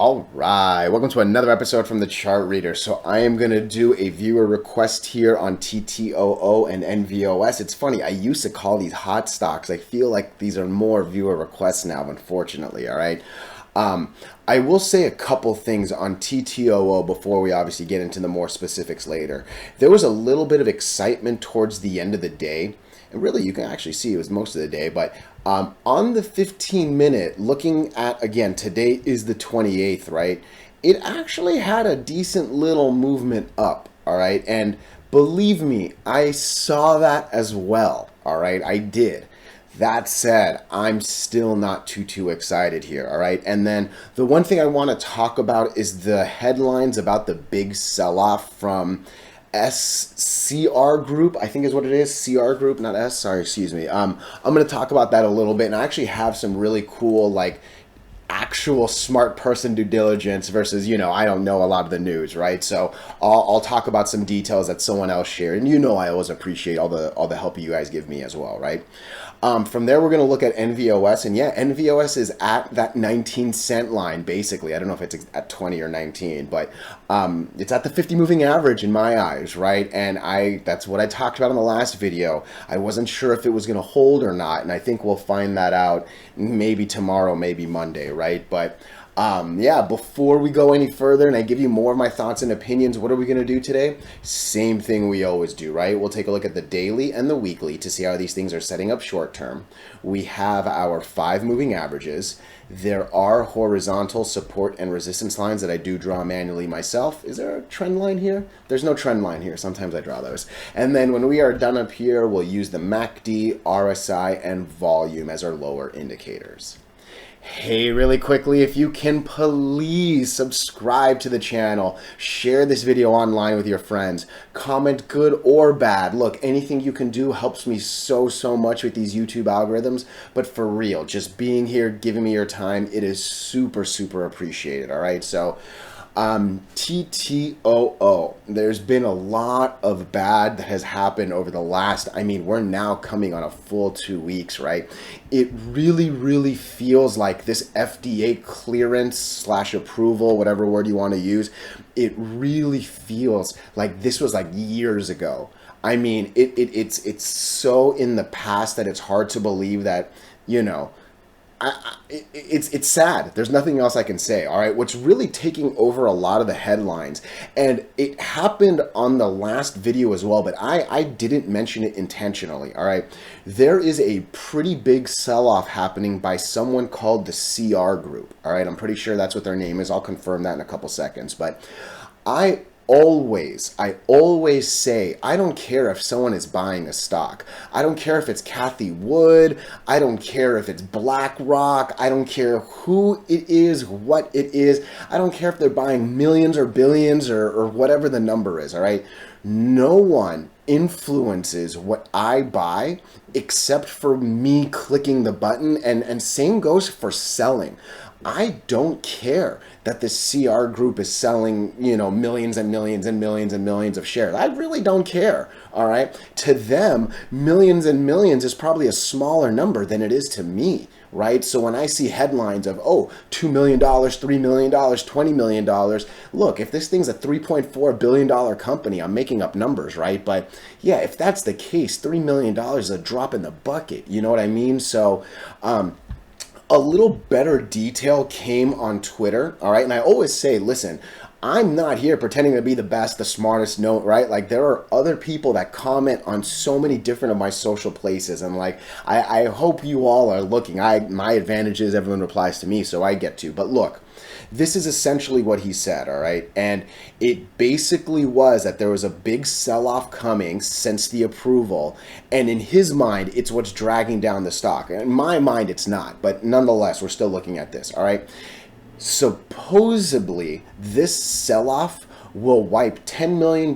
All right, welcome to another episode from the Chart Reader. So I am going to do a viewer request here on TTOO and NVOS. It's funny, I used to call these hot stocks. I feel like these are more viewer requests now, unfortunately, all right? I will say a couple things on TTOO before we obviously get into the more specifics later. There was a little bit of excitement towards the end of the day. And really, you can actually see it was most of the day, but on the 15-minute, looking at, again, today is the 28th, right? It actually had a decent little movement up, all right? And believe me, I saw that as well, all right? I did. That said, I'm still not too excited here, all right? And then the one thing I want to talk about is the headlines about the big sell-off from SCR Group, I think is what it is. CR Group, not S. Sorry, excuse me. I'm going to talk about that a little bit, and I actually have some really cool, like, actual smart person due diligence versus, I don't know a lot of the news, right? So I'll talk about some details that someone else shared, and I always appreciate all the help you guys give me as well, right? From there, we're going to look at NVOS, and yeah, NVOS is at that 19-cent line, basically. I don't know if it's at 20 or 19, but it's at the 50 moving average in my eyes, right? And that's what I talked about in the last video. I wasn't sure if it was going to hold or not, and I think we'll find that out maybe tomorrow, maybe Monday, right? But yeah, before we go any further and I give you more of my thoughts and opinions, what are we going to do today? Same thing we always do, right? We'll take a look at the daily and the weekly to see how these things are setting up short term. We have our 5 moving averages. There are horizontal support and resistance lines that I do draw manually myself. Is there a trend line here? There's no trend line here. Sometimes I draw those. And then when we are done up here, we'll use the MACD, RSI, and volume as our lower indicators. Hey, really quickly, if you can please subscribe to the channel, share this video online with your friends, comment good or bad. Look, anything you can do helps me so much with these YouTube algorithms, but for real, just being here, giving me your time, it is super appreciated, all right? So, TTOO, there's been a lot of bad that has happened over the last, we're now coming on a full 2 weeks, right? It really feels like this FDA clearance / approval, whatever word you want to use, it really feels like this was like years ago. It's so in the past that it's hard to believe that, it's sad. There's nothing else I can say, all right? What's really taking over a lot of the headlines, and it happened on the last video as well, but I didn't mention it intentionally, all right? There is a pretty big sell-off happening by someone called the CR Group, all right? I'm pretty sure that's what their name is. I'll confirm that in a couple seconds, but I always say, I don't care if someone is buying a stock. I don't care if it's Cathie Wood. I don't care if it's BlackRock. I don't care who it is, what it is. I don't care if they're buying millions or billions or whatever the number is, all right? No one influences what I buy except for me clicking the button, and same goes for selling. I don't care that the CR Group is selling, millions and millions and millions and millions of shares. I really don't care, all right? To them, millions and millions is probably a smaller number than it is to me, right? So when I see headlines of, $2 million, $3 million, $20 million, look, if this thing's a $3.4 billion company, I'm making up numbers, right? But yeah, if that's the case, $3 million is a drop in the bucket, you know what I mean? So, a little better detail came on Twitter, all right? And I always say, listen, I'm not here pretending to be the best, the smartest, no, right? Like, there are other people that comment on so many different of my social places, and like, I hope you all are looking. My advantage is everyone replies to me, so I get to. But look, this is essentially what he said, all right? And it basically was that there was a big sell-off coming since the approval, and in his mind, it's what's dragging down the stock. In my mind, it's not, but nonetheless, we're still looking at this, all right? Supposedly, this sell-off will wipe $10 million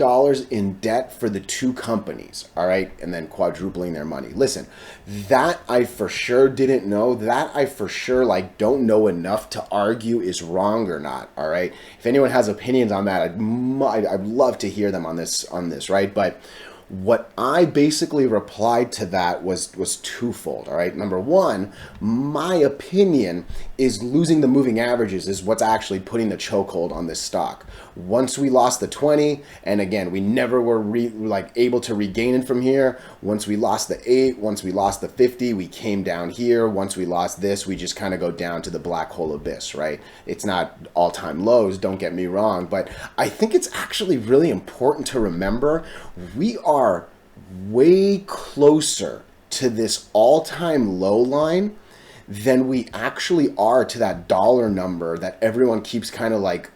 in debt for the two companies, all right? And then quadrupling their money. Listen, that I for sure didn't know. That I for sure don't know enough to argue is wrong or not, all right? If anyone has opinions on that, I'd love to hear them on this, right? But what I basically replied to that was twofold. All right. Number one, my opinion is losing the moving averages is what's actually putting the chokehold on this stock. Once we lost the 20, and again, we never were able to regain it from here. Once we lost the 8, once we lost the 50, we came down here. Once we lost this, we just kind of go down to the black hole abyss, right? It's not all-time lows, don't get me wrong, but I think it's actually really important to remember we are way closer to this all-time low line than we actually are to that dollar number that everyone keeps kind of like,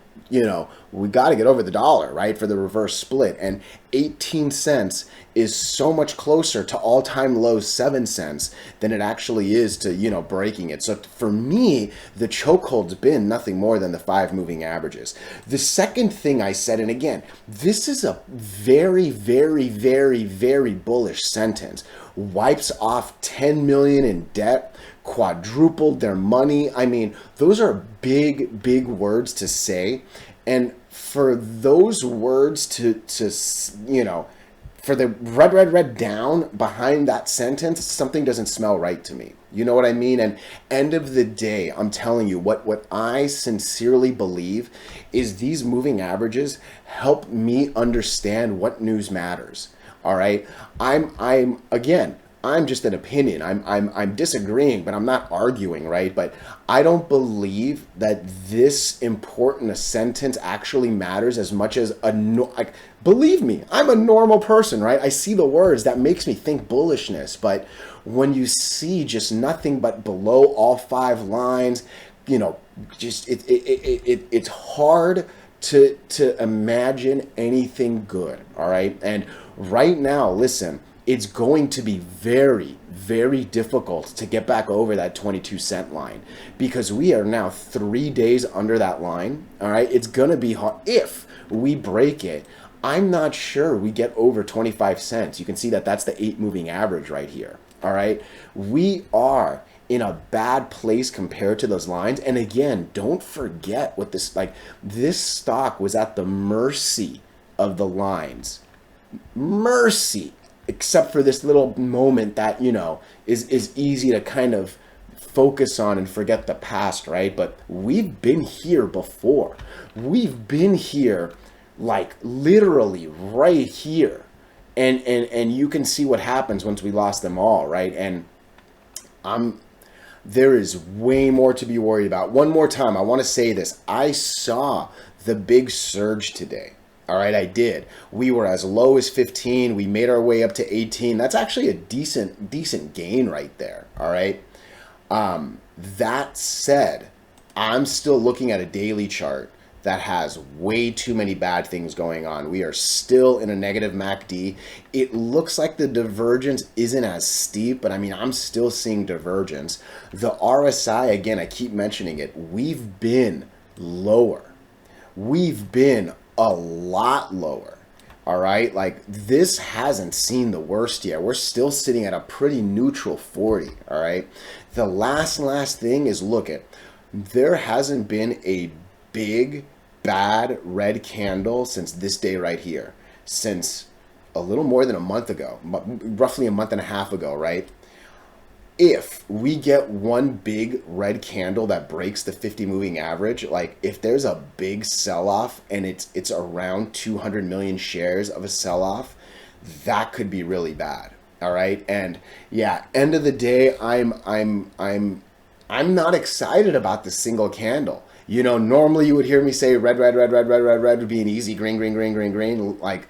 we got to get over the dollar, right, for the reverse split. And 18 cents is so much closer to all-time low 7 cents than it actually is to, breaking it. So for me, the chokehold's been nothing more than the 5 moving averages. The second thing I said, and again, this is a very, very, very, very bullish sentence. Wipes off 10 million in debt, quadrupled their money. I mean, those are big, big words to say. And for those words to for the red down behind that sentence, something doesn't smell right to me. You know what I mean? And end of the day, I'm telling you, what I sincerely believe is these moving averages help me understand what news matters. All right. I'm just an opinion. I'm disagreeing, but I'm not arguing, right? But I don't believe that this important a sentence actually matters as much as believe me, I'm a normal person, right? I see the words that makes me think bullishness, but when you see just nothing but below all 5 lines, just it's hard to imagine anything good, all right? And right now, listen, it's going to be very, very difficult to get back over that 22-cent line because we are now 3 days under that line, all right? It's going to be hard. If we break it, I'm not sure we get over 25 cents. You can see that that's the 8 moving average right here, all right? We are in a bad place compared to those lines. And again, don't forget what this stock was at the mercy of the lines. Mercy. Except for this little moment that, is easy to kind of focus on and forget the past, right? But we've been here before. We've been here, like literally right here. And you can see what happens once we lost them all, right? And there is way more to be worried about. One more time, I want to say this. I saw the big surge today. All right, I did. We were as low as 15. We made our way up to 18. That's actually a decent gain right there. All right. That said, I'm still looking at a daily chart that has way too many bad things going on. We are still in a negative MACD. It looks like the divergence isn't as steep, but I mean, I'm still seeing divergence. The RSI, again, I keep mentioning it. We've been lower. We've been a lot lower. All right, like this hasn't seen the worst yet. We're still sitting at a pretty neutral 40. All right, the last thing is, there hasn't been a big bad red candle since this day right here, since a little more than a month ago, roughly a month and a half ago, right? If we get one big red candle that breaks the 50 moving average, like if there's a big sell-off and it's around 200 million shares of a sell-off, that could be really bad. All right. And yeah, end of the day, I'm not excited about the single candle. Normally you would hear me say red would be an easy green. Like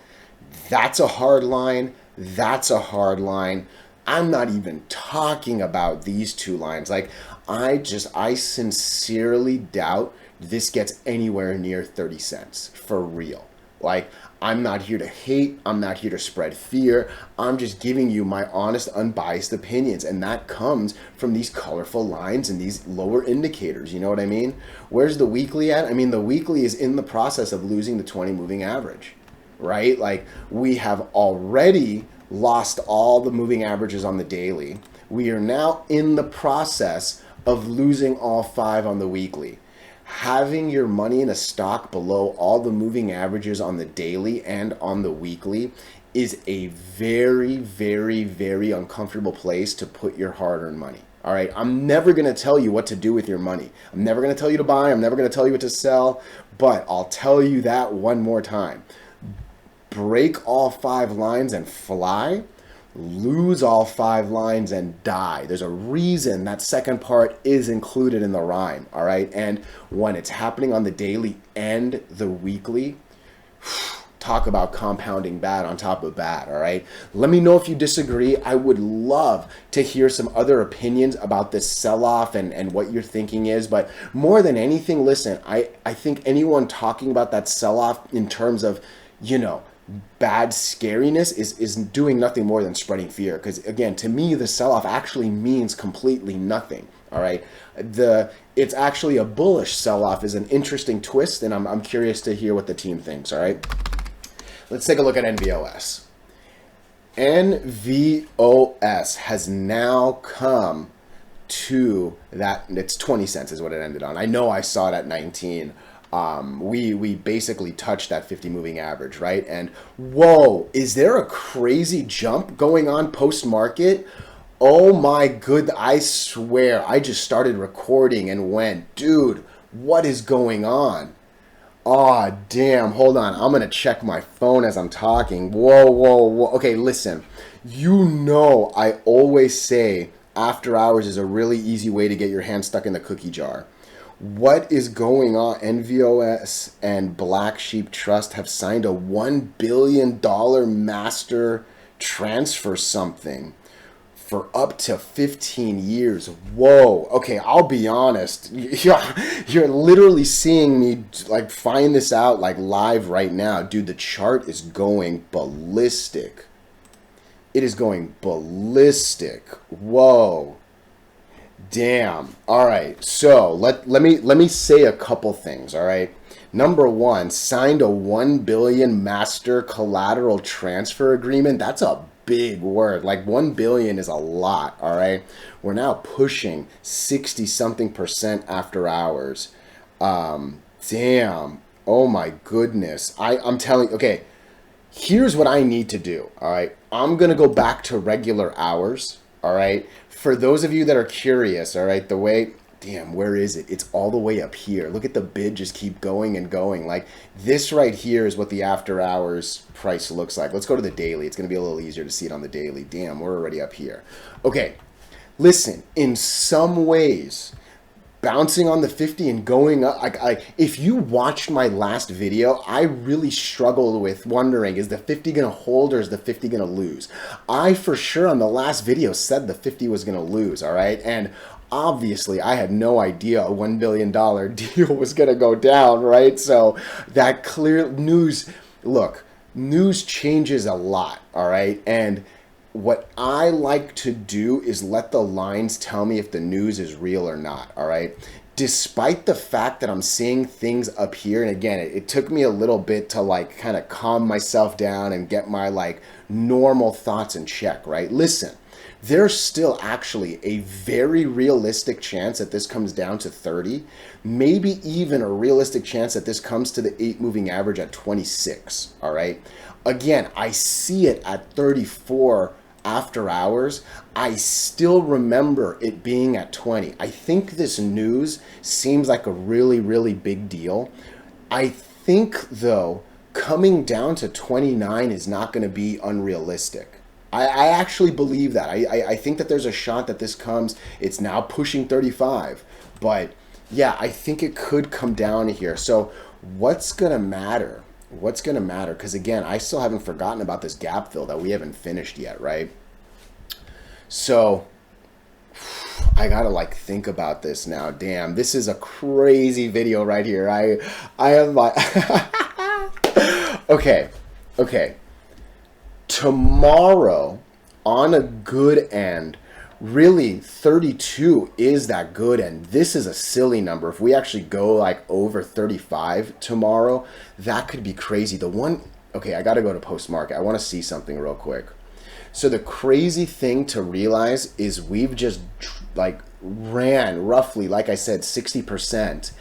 that's a hard line. That's a hard line. I'm not even talking about these 2 lines. Like I sincerely doubt this gets anywhere near 30 cents for real. Like I'm not here to hate. I'm not here to spread fear. I'm just giving you my honest, unbiased opinions. And that comes from these colorful lines and these lower indicators. You know what I mean? Where's the weekly at? I mean, the weekly is in the process of losing the 20 moving average, right? Like we have already lost all the moving averages on the daily. We are now in the process of losing all 5 on the weekly. Having your money in a stock below all the moving averages on the daily and on the weekly is a very, very, very uncomfortable place to put your hard-earned money. All right, I'm never going to tell you what to do with your money. I'm never going to tell you to buy. I'm never going to tell you what to sell. But I'll tell you that one more time. Break all 5 lines and fly. Lose all 5 lines and die. There's a reason that second part is included in the rhyme. All right, and when it's happening on the daily and the weekly, talk about compounding bad on top of bad. All right, let me know if you disagree. I would love to hear some other opinions about this sell-off and what your thinking is. But more than anything, listen, I think anyone talking about that sell-off in terms of, you know, bad scariness is doing nothing more than spreading fear. Because again, to me, the sell-off actually means completely nothing. All right, it's actually a bullish sell-off is an interesting twist, and I'm curious to hear what the team thinks. All right, let's take a look at NVOS. NVOS has now come to that, it's 20 cents is what it ended on. I know I saw it at 19. We basically touched that 50 moving average, right? And whoa, is there a crazy jump going on post market? Oh my good, I swear I just started recording and went, dude, what is going on? Aw, damn, hold on. I'm going to check my phone as I'm talking. Whoa, whoa, whoa. Okay, listen, you know I always say after hours is a really easy way to get your hand stuck in the cookie jar. What is going on? NVOS and Black Sheep Trust have signed a $1 billion master transfer something for up to 15 years. Whoa. Okay, I'll be honest. You're literally seeing me like find this out like live right now. Dude, the chart is going ballistic. It is going ballistic. Whoa. Damn. All right. So let me say a couple things. All right. Number one, signed a $1 billion master collateral transfer agreement. That's a big word. Like 1 billion is a lot. All right. We're now pushing 60 something % after hours. Damn. Oh my goodness. I'm telling. Okay. Here's what I need to do. All right. I'm gonna go back to regular hours. All right. For those of you that are curious, all right, the way, damn, where is it? It's all the way up here. Look at the bid just keep going and going. Like this right here is what the after hours price looks like. Let's go to the daily. It's going to be a little easier to see it on the daily. Damn, we're already up here. Okay, listen, in some ways, bouncing on the 50 and going up, if you watched my last video, I really struggled with wondering, is the 50 gonna hold or is the 50 gonna lose? I for sure on the last video said the 50 was gonna lose, all right? And obviously I had no idea a $1 billion deal was gonna go down, right? So that clear news, look, news changes a lot, all right? And what I like to do is let the lines tell me if the news is real or not, all right? Despite the fact that I'm seeing things up here, and again, it took me a little bit to like kind of calm myself down and get my like normal thoughts in check, right? Listen, there's still actually a very realistic chance that this comes down to 30, maybe even a realistic chance that this comes to the 8 moving average at 26, all right? Again, I see it at 34 after hours. I still remember it being at 20. I think this news seems like a really, really big deal. I think, though, coming down to 29 is not going to be unrealistic. I actually believe that. I think that there's a shot that this comes. It's now pushing 35. But, yeah, I think it could come down here. So what's going to matter? What's going to matter? Because again, I still haven't forgotten about this gap fill that we haven't finished yet, right? So I gotta like think about this now. Damn, this is a crazy video right here. I am like, okay. Tomorrow, on a good end, really 32 is that good end. This is a silly number. If we actually go like over 35 tomorrow, that could be crazy. The one, okay, I gotta go to post market. I want to see something real quick. So the crazy thing to realize is we've just like ran roughly, like I said, 60%,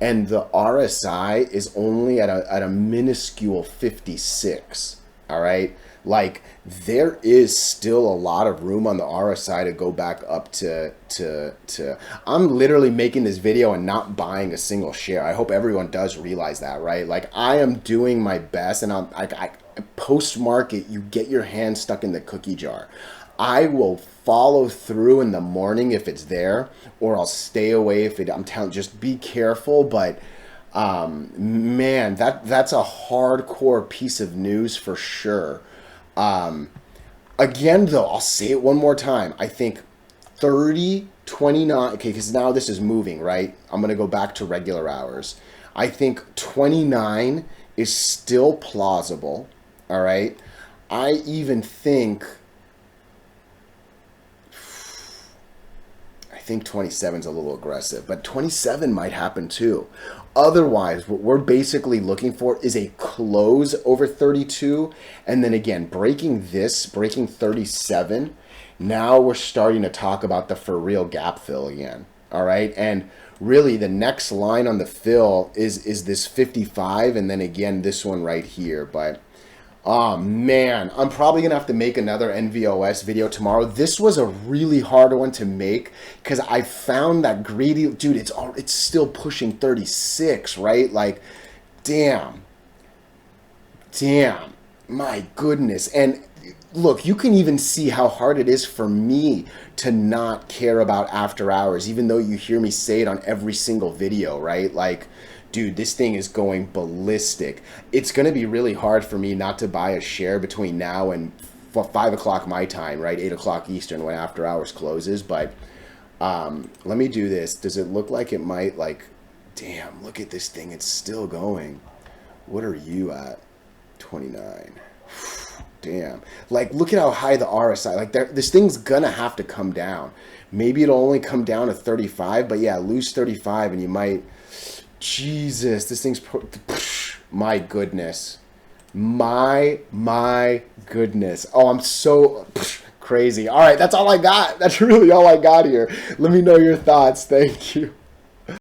and the RSI is only at a minuscule 56. All right. like there is still a lot of room on the RSI to go back up to I'm literally making this video and not buying a single share. I hope everyone does realize that, right? Like I am doing my best, and I post market, you get your hand stuck in the cookie jar. I will follow through in the morning if it's there, or I'll stay away if it, I'm telling, just be careful. But man, that's a hardcore piece of news for sure. Again, though, I'll say it one more time. I think 30, 29, okay, because now this is moving, right? I'm going to go back to regular hours. I think 29 is still plausible, all right? I even think 27 is a little aggressive, but 27 might happen too. Otherwise, what we're basically looking for is a close over 32, and then again, breaking 37. Now we're starting to talk about the for real gap fill again, all right? And really the next line on the fill is this 55, and then again, this one right here. But oh man, I'm probably gonna have to make another NVOS video tomorrow. This was a really hard one to make because I found that greedy, dude, it's still pushing 36, right? Like, damn, my goodness. And look, you can even see how hard it is for me to not care about after hours, even though you hear me say it on every single video, right? Like, dude, this thing is going ballistic. It's going to be really hard for me not to buy a share between now and 5 o'clock my time, right? 8 o'clock Eastern when after hours closes. But let me do this. Does it look like it might, like, damn, look at this thing. It's still going. What are you at? 29. Damn. Like, look at how high the RSI. Like, this thing's going to have to come down. Maybe it'll only come down to 35. But, yeah, lose 35 and you might... Jesus, this thing's... My goodness. My goodness. Oh, I'm so crazy. All right, that's all I got. That's really all I got here. Let me know your thoughts. Thank you.